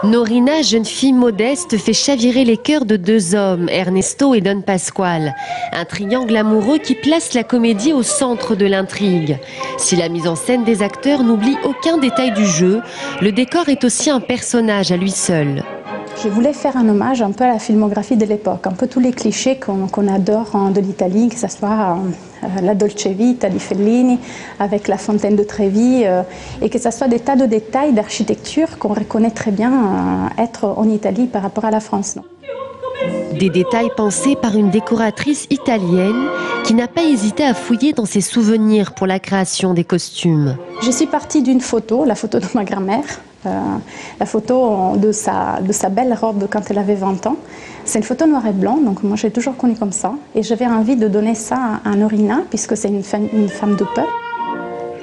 Norina, jeune fille modeste, fait chavirer les cœurs de deux hommes, Ernesto et Don Pasquale. Un triangle amoureux qui place la comédie au centre de l'intrigue. Si la mise en scène des acteurs n'oublie aucun détail du jeu, le décor est aussi un personnage à lui seul. Je voulais faire un hommage un peu à la filmographie de l'époque, un peu tous les clichés qu'on adore de l'Italie, que ce soit la Dolce Vita di Fellini, avec la Fontaine de Trévi, et que ce soit des tas de détails d'architecture qu'on reconnaît très bien être en Italie par rapport à la France. Des détails pensés par une décoratrice italienne qui n'a pas hésité à fouiller dans ses souvenirs pour la création des costumes. Je suis partie d'une photo, la photo de ma grand-mère, la photo de sa belle robe quand elle avait 20 ans. C'est une photo noir et blanc, donc moi j'ai toujours connu comme ça. Et j'avais envie de donner ça à Norina, puisque c'est une femme de peuple.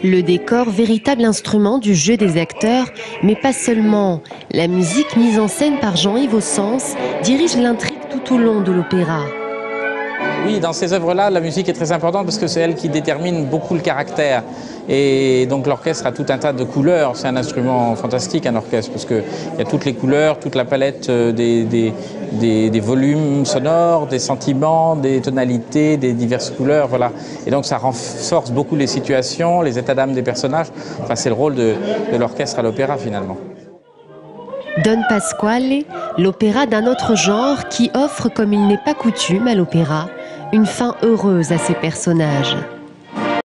Le décor, véritable instrument du jeu des acteurs, mais pas seulement. La musique mise en scène par Jean-Yves Ossens dirige l'intrigue tout au long de l'opéra. Oui, dans ces œuvres-là, la musique est très importante parce que c'est elle qui détermine beaucoup le caractère. Et donc l'orchestre a tout un tas de couleurs. C'est un instrument fantastique, un orchestre, parce qu'il y a toutes les couleurs, toute la palette des volumes sonores, des sentiments, des tonalités, des diverses couleurs. Voilà. Et donc ça renforce beaucoup les situations, les états d'âme des personnages. Enfin, c'est le rôle de l'orchestre à l'opéra finalement. Don Pasquale, l'opéra d'un autre genre qui offre, comme il n'est pas coutume à l'opéra, une fin heureuse à ses personnages.